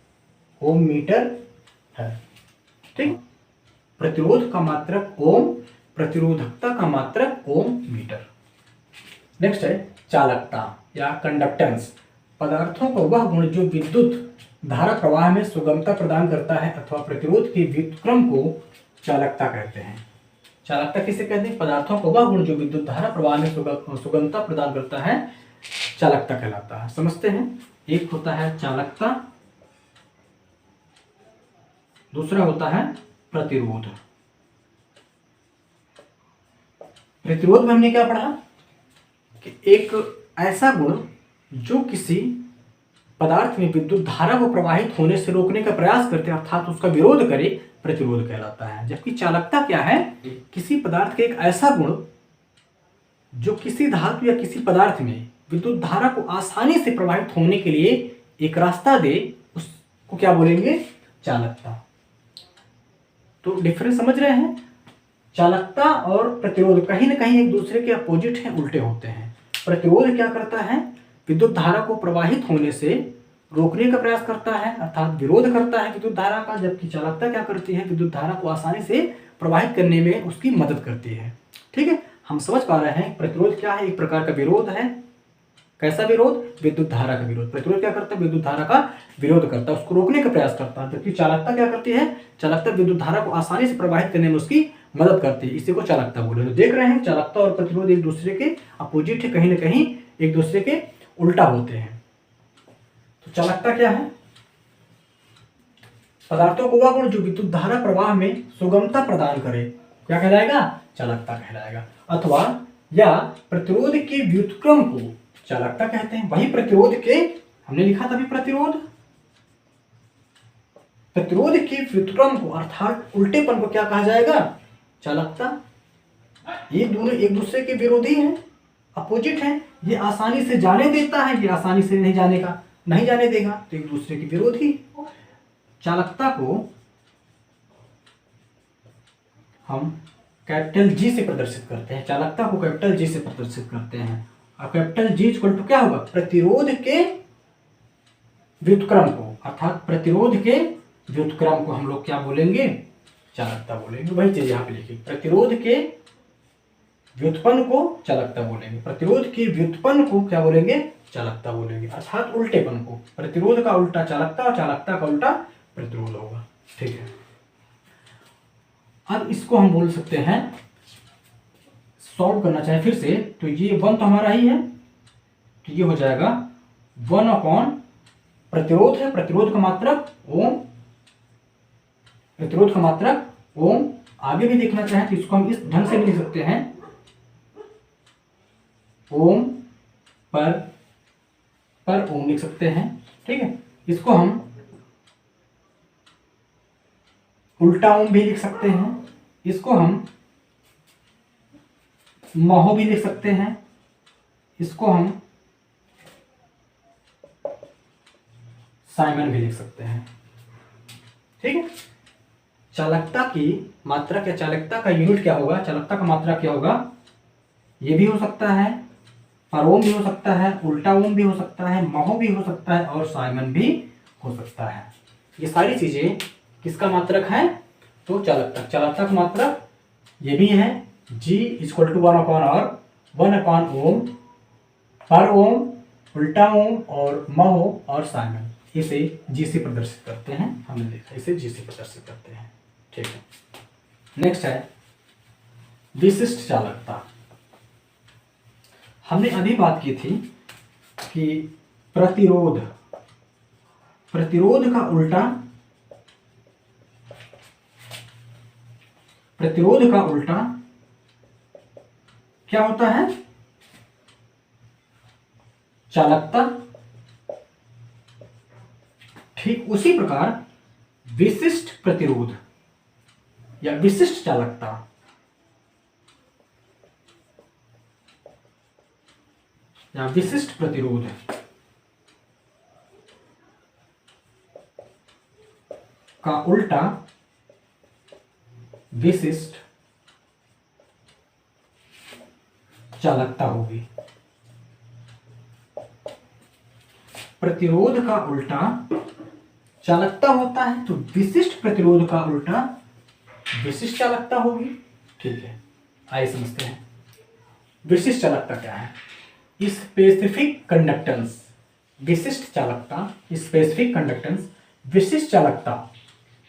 ओम मीटर है। ठीक, प्रतिरोध का मात्रक ओम, प्रतिरोधकता का मात्रक ओम मीटर। नेक्स्ट है चालकता या कंडक्टेंस। पदार्थों का वह गुण जो विद्युत धारा प्रवाह में सुगमता प्रदान करता है अथवा प्रतिरोध के व्युत्क्रम को चालकता कहते हैं। चालकता किसे कहते हैं, पदार्थों का वह गुण जो विद्युत धारा प्रवाह में सुगमता प्रदान करता है, चालकता कहलाता है। समझते हैं, एक होता है चालकता, दूसरा होता है प्रतिरोध। प्रतिरोध में हमने क्या पढ़ा कि एक ऐसा गुण जो किसी पदार्थ में विद्युत धारा को प्रवाहित होने से रोकने का प्रयास करते हैं अर्थात उसका विरोध करे, प्रतिरोध कहलाता है। जबकि चालकता क्या है, किसी पदार्थ का एक ऐसा गुण जो किसी धातु या किसी पदार्थ में विद्युत धारा को आसानी से प्रवाहित होने के लिए एक रास्ता दे, उसको क्या बोलेंगे, चालकता। तो डिफरेंस समझ रहे हैं, चालकता और प्रतिरोध कहीं ना कहीं एक दूसरे के अपोजिट हैं, उल्टे होते हैं। प्रतिरोध क्या करता है, विद्युत धारा को प्रवाहित होने से रोकने का प्रयास करता है अर्थात विरोध करता है विद्युत धारा का, जबकि चालकता क्या करती है, विद्युत धारा को आसानी से प्रवाहित करने में उसकी मदद करती है। ठीक है, हम समझ पा रहे हैं प्रतिरोध क्या है, एक प्रकार का विरोध है कैसा विरोध? विद्युत धारा का विरोध। प्रतिरोध क्या करता है? विद्युत धारा का विरोध करता है, उसको रोकने का प्रयास करता है। जबकि चालकता क्या करती है? चालकता विद्युत धारा को आसानी से प्रवाहित करने में उसकी मदद करती है, इसी को चालकता बोले। तो देख रहे हैं चालकता और प्रतिरोध एक दूसरे के अपोजिट है, कहीं ना कहीं एक दूसरे के उल्टा होते हैं। तो चालकता क्या है? पदार्थों को वह गुण जो विद्युत धारा प्रवाह में सुगमता प्रदान करे, क्या कहलाएगा? चालकता कहलाएगा। अथवा या प्रतिरोध के व्युत्क्रम को चालकता कहते हैं। वही प्रतिरोध के, हमने लिखा था अभी प्रतिरोध के व्युत्क्रम को अर्थात उल्टेपन को क्या कहा जाएगा? चालकता। ये दोनों एक दूसरे के विरोधी हैं, अपोजिट हैं। ये आसानी से जाने देता है, ये आसानी से नहीं जाने देगा, तो एक दूसरे के विरोधी। चालकता को हम कैपिटल जी से प्रदर्शित करते हैं, चालकता को कैपिटल जी से प्रदर्शित करते हैं। और कैपिटल जी इक्वल टू क्या होगा? प्रतिरोध के व्युत्क्रम को, अर्थात प्रतिरोध के व्युत्क्रम को हम लोग क्या बोलेंगे? चालकता बोलेंगे। वही चीज यहाँ पे लिखी, प्रतिरोध के व्युत्पन्न को चालकता बोलेंगे, प्रतिरोध के व्युत्पन्न को क्या बोलेंगे? चालकता बोलेंगे, अर्थात उल्टेपन को। प्रतिरोध का उल्टा चालकता और चालकता का उल्टा प्रतिरोध होगा। ठीक है, अब इसको हम बोल सकते हैं, सॉल्व करना चाहे फिर से, तो ये 1 तो हमारा ही है, तो ये हो जाएगा 1 अपॉन प्रतिरोध है, प्रतिरोध का मात्रक ओम, प्रतिरोध का मात्रक ओम। आगे भी देखना चाहें तो इसको हम इस ढंग से भी लिख सकते हैं, ओम पर ओम लिख सकते हैं। ठीक है, इसको हम उल्टा ओम भी लिख सकते हैं, इसको हम महो भी लिख सकते हैं, इसको हम साइमन भी लिख सकते हैं। ठीक है, चालकता की मात्रा क्या, चालकता का यूनिट क्या होगा? चालकता का मात्रा क्या होगा? ये भी हो सकता है, पर ओम भी हो सकता है, उल्टा ओम भी हो सकता है, महो भी हो सकता है और साइमन भी हो सकता है। ये सारी चीजें किसका मात्रक है? तो चालकता। चालकता का मात्रक ये भी है, G equal to 1 upon R, 1 upon ohm, पर ओम, उल्टा ओम और महो और साइमन। इसे G से प्रदर्शित करते हैं, हमने देखा इसे G से प्रदर्शित करते हैं। ठीक है, नेक्स्ट है विशिष्ट चालकता। हमने अभी बात की थी कि प्रतिरोध का उल्टा, प्रतिरोध का उल्टा क्या होता है? चालकता। ठीक उसी प्रकार विशिष्ट प्रतिरोध या विशिष्ट चालकता या विशिष्ट प्रतिरोध का उल्टा विशिष्ट चालकता होगी। प्रतिरोध का उल्टा चालकता होता है, तो विशिष्ट प्रतिरोध का उल्टा विशिष्ट चालकता होगी। ठीक है, आइए समझते हैं विशिष्ट चालकता क्या है। स्पेसिफिक कंडक्टेंस, विशिष्ट चालकता, स्पेसिफिक कंडक्टेंस। विशिष्ट चालकता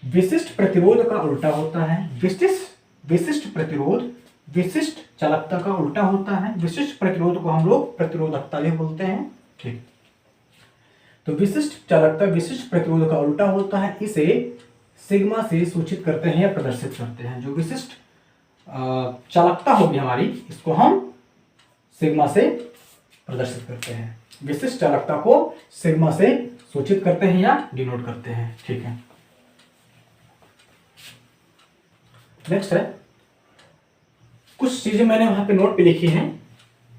विशिष्ट प्रतिरोध का उल्टा होता है। विशिष्ट प्रतिरोध विशिष्ट चालकता का उल्टा होता है। विशिष्ट प्रतिरोध को हम लोग प्रतिरोधकता भी बोलते हैं। ठीक, तो विशिष्ट चालकता विशिष्ट प्रतिरोध का उल्टा होता है, इसे सिग्मा से सूचित करते हैं या प्रदर्शित करते हैं। जो विशिष्ट चालकता होगी हमारी, इसको हम सिग्मा से प्रदर्शित करते हैं। विशिष्ट चालकता को सिग्मा से सूचित करते हैं या डिनोट करते हैं। ठीक है, नेक्स्ट है, कुछ चीजें मैंने वहां पे नोट पे लिखी हैं।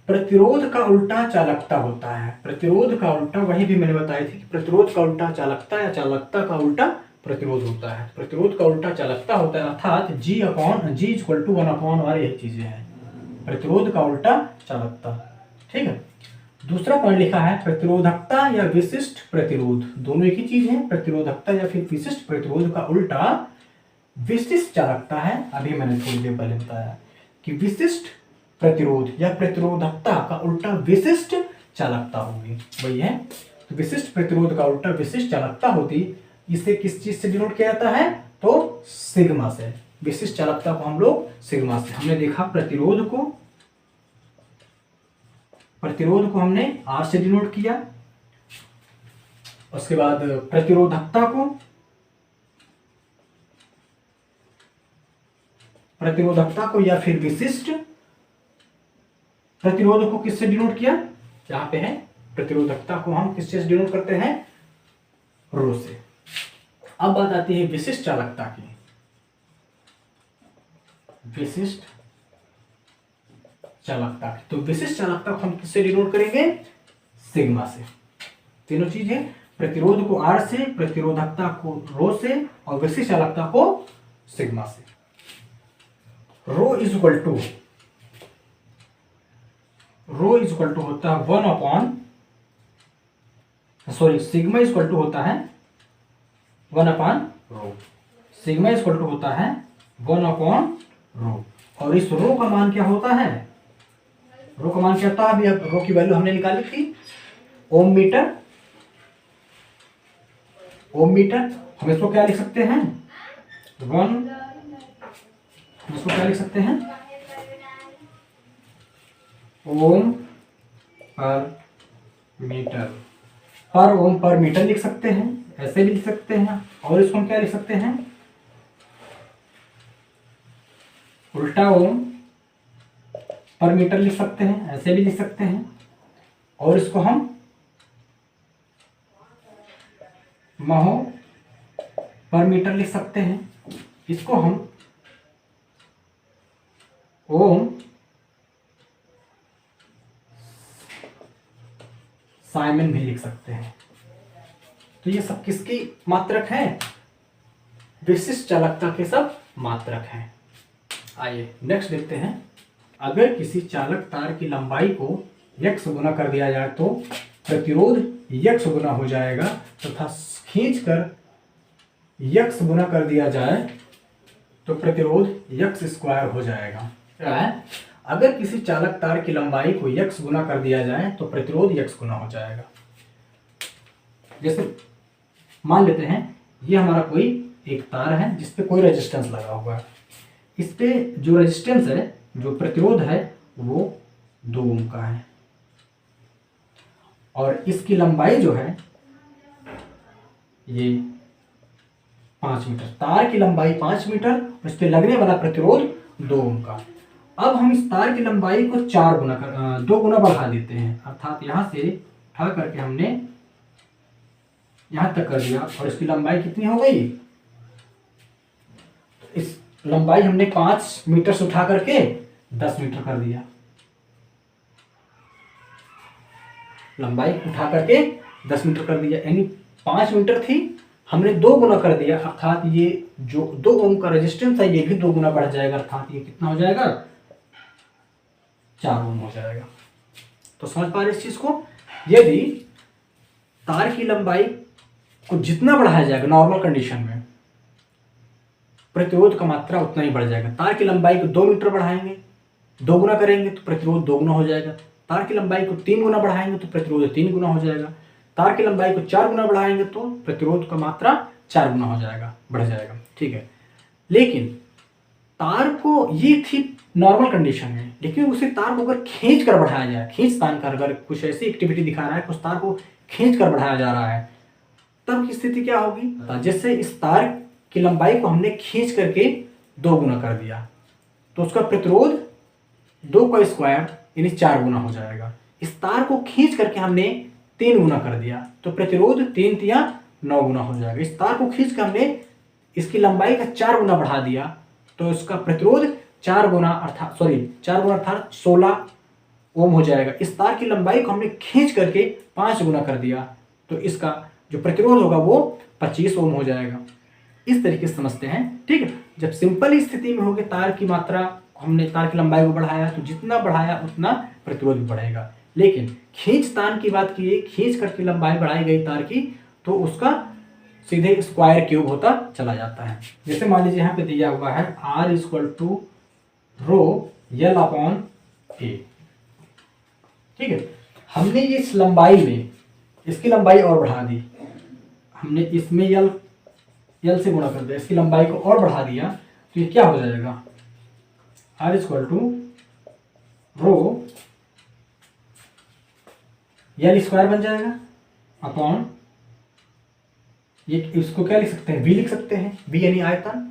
प्रतिरोध का उल्टा चालकता होता है। प्रतिरोध का उल्टा, वही भी मैंने बताई थी कि प्रतिरोध का उल्टा चालकता या चालकता का उल्टा प्रतिरोध होता है। प्रतिरोध का उल्टा चालकता होता है, अर्थात G equal to 1 upon R, यही चीजें हैं। प्रतिरोध का उल्टा चालकता। ठीक है, दूसरा पॉइंट लिखा है प्रतिरोधकता या विशिष्ट प्रतिरोध, दोनों एक ही चीज है। प्रतिरोधकता या फिर विशिष्ट प्रतिरोध का उल्टा विशिष्ट चालकता है। अभी मैंने थोड़ी देर पहले बताया कि विशिष्ट प्रतिरोध या प्रतिरोधकता का उल्टा विशिष्ट चालकता होगी, वही है। तो विशिष्ट प्रतिरोध का उल्टा विशिष्ट चालकता होती, इसे किस चीज से डिनोट किया जाता है, तो सिग्मा से। विशिष्ट चालकता को हम लोग सिग्मा से, हमने देखा प्रतिरोध को हमने R से डिनोट किया, उसके बाद प्रतिरोधकता को या फिर विशिष्ट प्रतिरोध को किससे डिनोट किया, यहां पे है प्रतिरोधकता को हम किससे डिनोट करते हैं, रो से। अब बात आती है विशिष्ट चालकता की। विशिष्ट चालकता, तो विशिष्ट चालकता को हम किससे डिनोट करेंगे, सिग्मा से। तीनों चीज है, प्रतिरोध को R से, प्रतिरोधकता को रो से, और विशिष्ट चालकता को सिग्मा से। रो इज इक्वल टू होता है सिग्मा इज इक्वल टू होता है 1/रो। सिग्मा इज इक्वल टू होता है 1/रो। और इस रो का मान क्या होता है, रो का मान क्या होता है, अभी अब रो की वैल्यू हमने निकाली थी, ओम मीटर। हम इसको क्या लिख सकते हैं, हम इसको क्या लिख सकते हैं, ओम पर मीटर। पर ओम पर मीटर लिख सकते हैं, ऐसे भी लिख सकते हैं, और इसको हम क्या लिख सकते हैं, उल्टा ओम पर मीटर लिख सकते हैं, ऐसे भी लिख सकते हैं, और इसको हम महो पर मीटर लिख सकते हैं। इसको हम ओम साइमन भी लिख सकते हैं। तो ये सब किसकी मात्रक है, विशिष्ट चालकता के सब मात्रक हैं। आइए नेक्स्ट देखते हैं। अगर किसी चालक तार की लंबाई को x गुना कर दिया जाए तो प्रतिरोध x गुना हो जाएगा, तथा खींचकर x गुना कर दिया जाए तो प्रतिरोध x स्क्वायर हो जाएगा। क्या है, अगर किसी चालक तार की लंबाई को x गुना कर दिया जाए तो प्रतिरोध x गुना हो जाएगा। जैसे मान लेते हैं ये हमारा कोई एक तार है जिस पे कोई रेजिस्टेंस लगा हुआ है, इस पे जो रेजिस्टेंस है, जो प्रतिरोध है, वो 2 ओम का है, और इसकी लंबाई जो है ये 5 मीटर। तार की लंबाई 5 मीटर, इस पे लगने वाला प्रतिरोध 2 ओम का। अब हम इस तार की लंबाई को 2 गुना बढ़ा देते हैं, अर्थात यहां से उठा करके हमने यहां तक कर दिया, और इसकी लंबाई कितनी हो गई, इस लंबाई हमने 5 मीटर से उठा करके 10 मीटर कर दिया। लंबाई उठा करके 10 मीटर कर दिया, यानी 5 मीटर थी, हमने 2 गुना कर दिया, अर्थात ये जो 2 ओम का रेजिस्टेंस है ये भी 2 गुना बढ़ जाएगा, अर्थात ये कितना हो जाएगा, 4 ओम हो जाएगा। तो समझ पा रहे इस चीज को। यदि तार की लंबाई को जितना बढ़ाया जाएगा नॉर्मल कंडीशन में, प्रतिरोध का मात्रा उतना ही बढ़ जाएगा। तार की लंबाई को 2 मीटर बढ़ाएंगे, 2 गुना करेंगे तो प्रतिरोध 2 गुना हो जाएगा। तार की लंबाई को 3 गुना बढ़ाएंगे तो प्रतिरोध 3 गुना हो जाएगा। तार की लंबाई को 4 गुना बढ़ाएंगे तो प्रतिरोध का मात्रा 4 गुना हो जाएगा, बढ़ जाएगा। ठीक है, लेकिन तार को, ये थी नॉर्मल कंडीशन में, लेकिन उसे तार को अगर खींच कर बढ़ाया जाए, खींच तान कर, अगर कुछ ऐसी एक्टिविटी दिखा रहा है, कुछ तार को खींच कर बढ़ाया जा रहा है, तब की स्थिति क्या होगी, जैसे इस तार की लंबाई को हमने खींच करके 2 गुना कर दिया तो उसका प्रतिरोध 2 का स्क्वायर यानी 4 गुना हो जाएगा। इस तार को खींच करके हमने 3 गुना कर दिया तो प्रतिरोध 3 तिया 9 गुना हो जाएगा। इस तार को खींच कर हमने इसकी लंबाई का 4 गुना बढ़ा दिया तो इसका प्रतिरोध 4 गुना अर्थात 16 ओम हो जाएगा। इस तार की लंबाई को हमने खींच करके 5 गुना कर दिया तो इसका जो प्रतिरोध होगा वो 25 ओम हो जाएगा। इस तरीके से समझते हैं। ठीक है, जब सिंपल स्थिति में होगी, तार की मात्रा, हमने तार की लंबाई को बढ़ाया तो जितना बढ़ाया उतना प्रतिरोध भी बढ़ेगा। लेकिन खींच तान की बात की, खींच करके लंबाई बढ़ाई गई तार की तो उसका सीधे स्क्वायर क्यूब होता चला जाता है। जैसे मान लीजिए यहाँ पे दिया हुआ है R = ρ L/A। ठीक है, हमने इस लंबाई में इसकी लंबाई और बढ़ा दी, हमने इसमें यल से गुणा कर दिया, इसकी लंबाई को और बढ़ा दिया, तो ये क्या हो जाएगा, R equal to rho L square बन जाएगा अपॉन, ये इसको क्या लिख सकते हैं, V लिख सकते हैं, V यानी आयतन।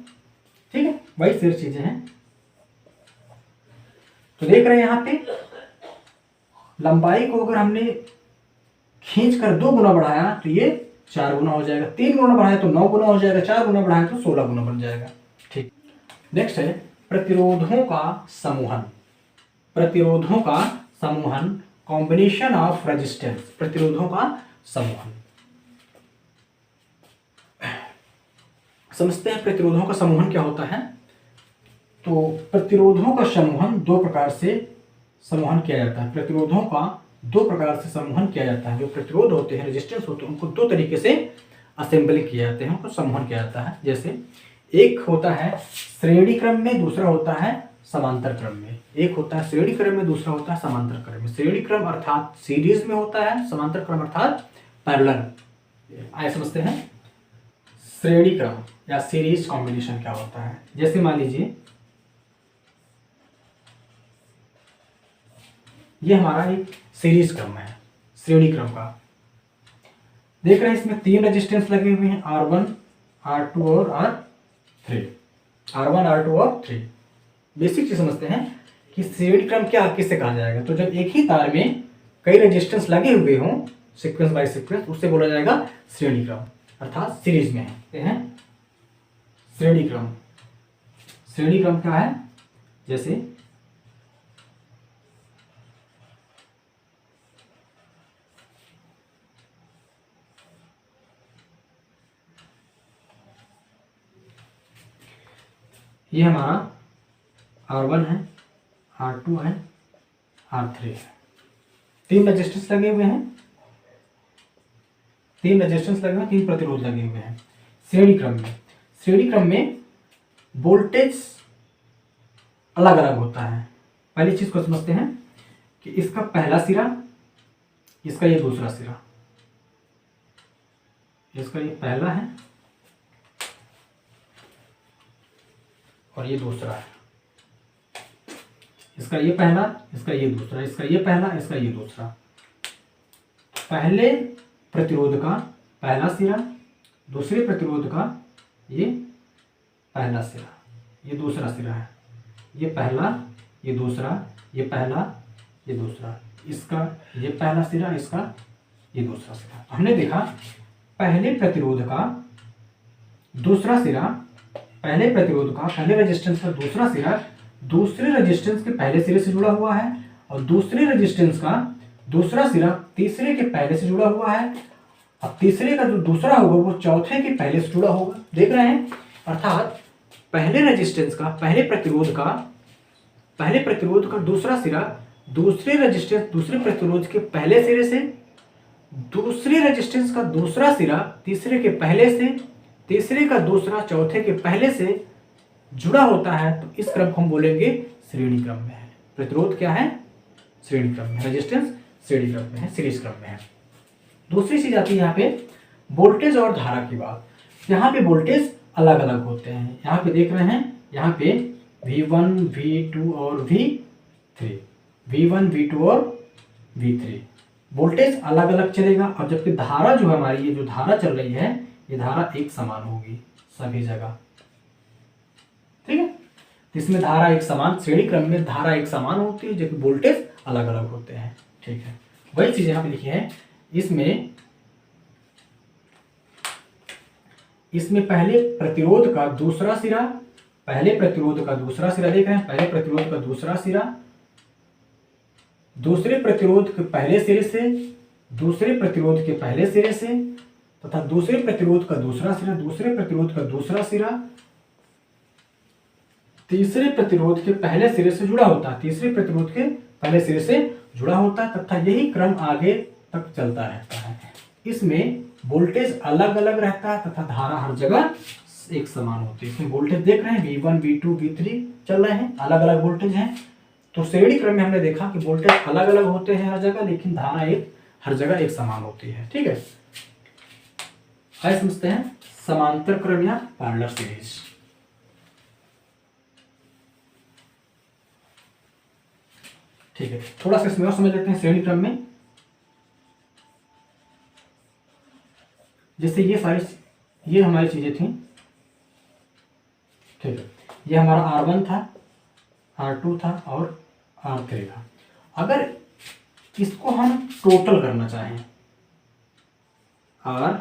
ठीक है, वही सारी चीजें हैं। तो देख रहे हैं यहाँ पे लंबाई को अगर हमने खींच कर 2 गुना बढ़ाया तो ये 4 गुना हो जाएगा, 3 गुना बढ़ाया तो 9 गुना हो जाएगा, 4 गुना बढ़ाया तो 16 गुना बन जाएगा। ठीक, नेक्स्ट है प्रतिरोधों का समूहन। प्रतिरोधों का समूहन, कॉम्बिनेशन ऑफ रेजिस्टेंस, प्रतिरोधों का समूहन। समझते हैं प्रतिरोधों का समूहन क्या होता है। तो प्रतिरोधों का समूहन 2 प्रकार से समूहन किया जाता है। प्रतिरोधों का 2 प्रकार से समूहन किया जाता है। जो प्रतिरोध होते हैं, रेजिस्टेंस होते हैं, उनको 2 तरीके से असेंबली किए जाते हैं, उनको समूहन किया जाता है। जैसे एक होता है श्रेणी क्रम में, दूसरा होता है समांतर क्रम में। एक होता है श्रेणी क्रम में, दूसरा होता है समांतर क्रम में। श्रेणी क्रम अर्थात सीरीज में होता है, समांतर क्रम अर्थात पैरेलल। आइए समझते हैं श्रेणी क्रम या सीरीज कॉम्बिनेशन क्या होता है। जैसे मान लीजिए ये हमारा एक सीरीज क्रम है, श्रेणी क्रम का। देख रहे हैं इसमें 3 रेजिस्टेंस लगे हुए हैं, R1, R2 और R3। R1, R2 और 3। बेसिक चीज समझते हैं कि श्रेणी क्रम क्या किससे कहा जाएगा। तो जब एक ही तार में कई रेजिस्टेंस लगे हुए हों सीक्वेंस बाय सीक्वेंस, उससे बोला जाएगा श्रेणी क्रम, अर्थात सीरीज में है श्रेणी क्रम। श्रेणी क्रम क्या है, जैसे ये हमारा R1 है, R2 है, R3 है। 3 रेजिस्टेंस लगे हुए हैं, 3 रेजिस्टेंस लगे हुए हैं, 3 प्रतिरोध लगे हुए हैं श्रेणी क्रम में। श्रेणी क्रम में वोल्टेज अलग अलग होता है। पहली चीज को समझते हैं कि इसका पहला सिरा, इसका ये दूसरा सिरा, इसका ये पहला है और ये दूसरा है। इसका ये पहला, इसका ये दूसरा, इसका ये पहला, इसका ये दूसरा। पहले प्रतिरोध का पहला सिरा, दूसरे प्रतिरोध का ये पहला सिरा, ये दूसरा सिरा है। ये पहला, ये दूसरा, ये पहला, ये दूसरा, इसका ये पहला सिरा, इसका ये दूसरा सिरा। हमने देखा पहले प्रतिरोध का दूसरा सिरा, पहले प्रतिरोध का, पहले रेजिस्टेंस का दूसरा सिरा दूसरे रेजिस्टेंस के पहले सिरे से जुड़ा हुआ है, और दूसरे रेजिस्टेंस का दूसरा सिरा तीसरे के पहले से जुड़ा हुआ है। अब तीसरे का जो दूसरा होगा वो चौथे के पहले से जुड़ा होगा। देख रहे हैं, अर्थात पहले रेजिस्टेंस का, पहले प्रतिरोध का दूसरा सिरा दूसरे रेजिस्टेंस, दूसरे प्रतिरोध के पहले सिरे से, दूसरे रेजिस्टेंस का दूसरा सिरा तीसरे के पहले से, तीसरे का दूसरा चौथे के पहले से जुड़ा होता है। तो इस क्रम को हम बोलेंगे श्रेणी क्रम में है। प्रतिरोध क्या है, श्रेणी क्रम में, रेजिस्टेंस श्रेणी क्रम में है, सीरीज क्रम में है। दूसरी चीज आती है यहाँ पे वोल्टेज और धारा की बात। यहाँ पे वोल्टेज अलग अलग होते हैं। यहाँ पे देख रहे हैं, यहाँ पे V1, V2 और V3, V1, V2 और V3 वोल्टेज अलग अलग चलेगा। और जबकि धारा जो है हमारी, ये जो धारा चल रही है, ये धारा एक समान होगी सभी जगह। ठीक है, इसमें धारा एक समान, श्रेणी क्रम में धारा एक समान होती है, जबकि वोल्टेज अलग अलग होते हैं। ठीक है, वही चीज यहाँ पे लिखी है। इसमें पहले प्रतिरोध का दूसरा सिरा, पहले प्रतिरोध का दूसरा सिरा, देख रहे हैं, पहले प्रतिरोध का दूसरा सिरा दूसरे प्रतिरोध के पहले सिरे से, दूसरे प्रतिरोध के पहले सिरे से, तथा दूसरे प्रतिरोध का दूसरा सिरा, दूसरे प्रतिरोध का दूसरा सिरा तीसरे प्रतिरोध के पहले सिरे से जुड़ा होता है, तीसरे प्रतिरोध के पहले सिरे से जुड़ा होता है, तथा यही क्रम आगे तक चलता रहता है। इसमें वोल्टेज अलग अलग रहता है तथा धारा हर जगह एक समान होती है। इसमें वोल्टेज देख रहे हैं, V1, V2, V3 चल रहे हैं, अलग अलग वोल्टेज हैं। तो श्रेणी क्रम में हमने देखा कि वोल्टेज अलग अलग होते हैं हर जगह, लेकिन धारा एक हर जगह एक समान होती है। ठीक है, आइए समझते हैं समांतर क्रम या पैरेलल सीरीज। ठीक है, थोड़ा सा इसमें और समझ लेते हैं श्रेणी क्रम में। जैसे ये हमारी चीजें थी। ठीक है, ये हमारा R1 था, R2 था और R3 था। अगर इसको हम टोटल करना चाहें, R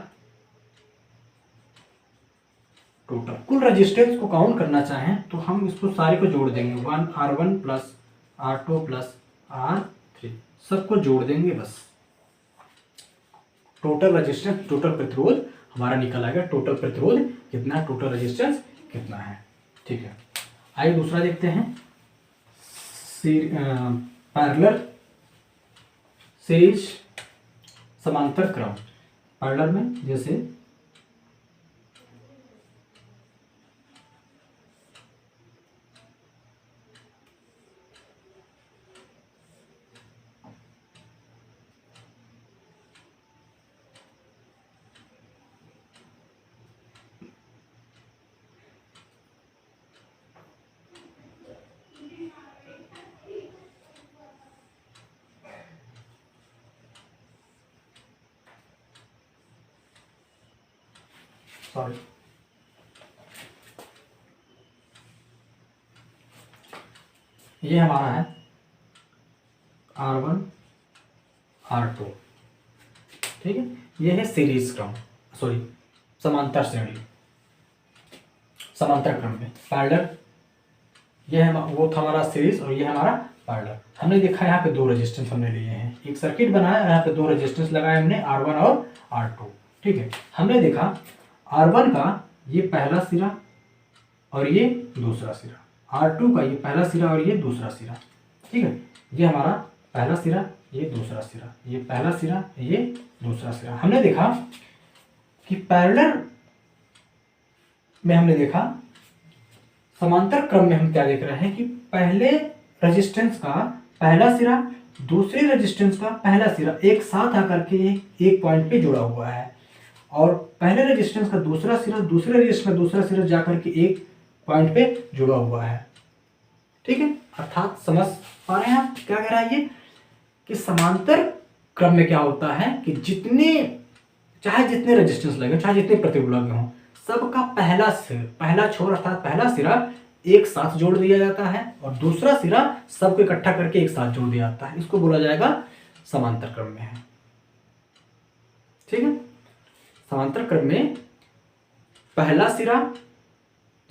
टोटल कुल रेजिस्टेंस को काउंट करना चाहें, तो हम इसको सारे को जोड़ देंगे। R1 plus R2 plus R3 सबको जोड़ देंगे बस। टोटल रेजिस्टेंस, टोटल प्रतिरोध हमारा निकल आएगा। टोटल प्रतिरोध कितना, टोटल रेजिस्टेंस कितना है। ठीक है, आइए दूसरा देखते हैं पैरेलल सीरीज समांतर क्रम। पैरेलल में जैसे ये हमारा है R1 R2। ठीक है, ये है सीरीज क्रम, सॉरी समांतर श्रेणी, समांतर क्रम में पैरेलल। ये है वो था हमारा सीरीज और ये हमारा पैरेलल। हमने देखा यहाँ पे दो रेजिस्टेंस हमने लिए हैं, एक सर्किट बनाया, यहाँ पे दो रेजिस्टेंस लगाए हमने R1 और R2। ठीक है, हमने देखा R1 का ये पहला सिरा और ये दूसरा सिरा, R2 का ये पहला सिरा और ये दूसरा सिरा। ठीक है, ये हमारा पहला सिरा, ये दूसरा सिरा, ये पहला सिरा, ये दूसरा सिरा। हमने देखा कि पैरेलल में हमने देखा, समांतर क्रम में हम क्या देख रहे हैं कि पहले रेजिस्टेंस का पहला सिरा दूसरे रेजिस्टेंस का पहला सिरा एक साथ आकर के एक पॉइंट पे जुड़ा हुआ है, और पहले रेजिस्टेंस का दूसरा सिरा दूसरे रेजिस्टेंस का दूसरा सिरा जाकर के एक पॉइंट पे जुड़ा हुआ है। ठीक है, अर्थात समझ पा रहे हैं आप क्या कह रहा है ये, कि समांतर क्रम में क्या होता है कि चाहे जितने रेजिस्टेंस लगे, चाहे जितने प्रतिरोध लगे हों, सबका पहला छोर अर्थात पहला सिरा एक साथ जोड़ दिया जाता है और दूसरा सिरा सबको इकट्ठा करके एक साथ जोड़ दिया जाता है। इसको बोला जाएगा समांतर क्रम में है। ठीक है, समांतर क्रम में पहला सिरा,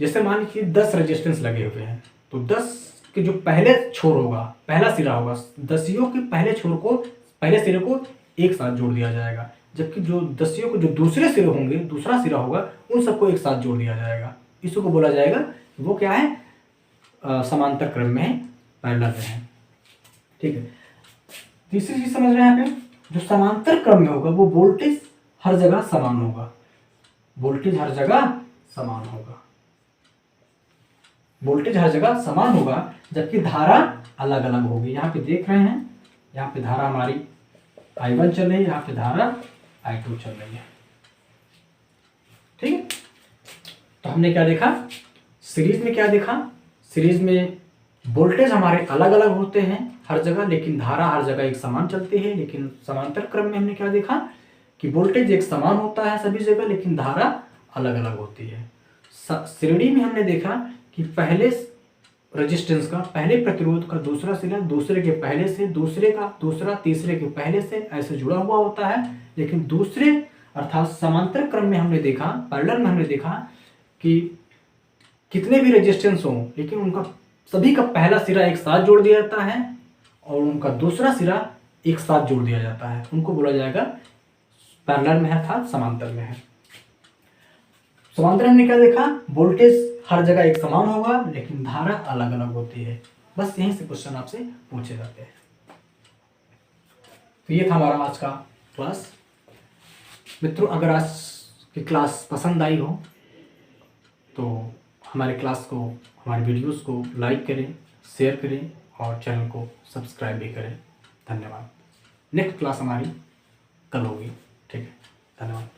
जैसे मान लीजिए 10 रेजिस्टेंस लगे हुए हैं, तो 10 के जो पहले छोर होगा, पहला सिरा होगा, 10 के पहले छोर को, पहले सिरे को एक साथ जोड़ दिया जाएगा, जबकि जो 10 को जो दूसरे सिरे होंगे, दूसरा सिरा होगा, उन सबको एक साथ जोड़ दिया जाएगा। इसको बोला जाएगा, वो क्या है, समांतर क्रम में पैरेलल में है। ठीक है, तीसरी चीज समझ रहे हैं यहाँ पे, जो समांतर क्रम में होगा वो वोल्टेज हर जगह समान होगा। वोल्टेज हर जगह समान होगा, वोल्टेज हर जगह समान होगा, जबकि धारा अलग अलग होगी। यहाँ पे देख रहे हैं, यहाँ पे धारा हमारी I1 चल रही है, यहाँ पे धारा I2 चल रही है। ठीक है, तो हमने क्या देखा, सीरीज में क्या देखा, सीरीज में वोल्टेज हमारे अलग अलग होते हैं हर जगह, लेकिन धारा हर जगह एक समान चलती है। लेकिन समांतर क्रम में हमने क्या देखा कि वोल्टेज एक समान होता है सभी जगह, लेकिन धारा अलग अलग होती है। श्रेणी में हमने देखा कि पहले रेजिस्टेंस का, पहले प्रतिरोध का दूसरा सिरा दूसरे के पहले से, दूसरे का दूसरा तीसरे के पहले से ऐसे जुड़ा हुआ होता है। लेकिन दूसरे अर्थात समांतर क्रम में हमने देखा, पैरेलल में हमने देखा कि कितने भी रेजिस्टेंस हों, लेकिन उनका सभी का पहला सिरा एक साथ जोड़ दिया जाता है और उनका दूसरा सिरा एक साथ जोड़ दिया जाता है। उनको बोला जाएगा पैरेलल में है अर्थात समांतर में है। समांतर हमने क्या देखा, वोल्टेज हर जगह एक समान होगा, लेकिन धारा अलग अलग होती है। बस यहीं से क्वेश्चन आपसे पूछे जाते हैं। तो ये था हमारा आज का क्लास। मित्रों, अगर आज की क्लास पसंद आई हो तो हमारे क्लास को, हमारे वीडियोस को लाइक करें, शेयर करें और चैनल को सब्सक्राइब भी करें। धन्यवाद। नेक्स्ट क्लास हमारी कल होगी। ठीक है, धन्यवाद।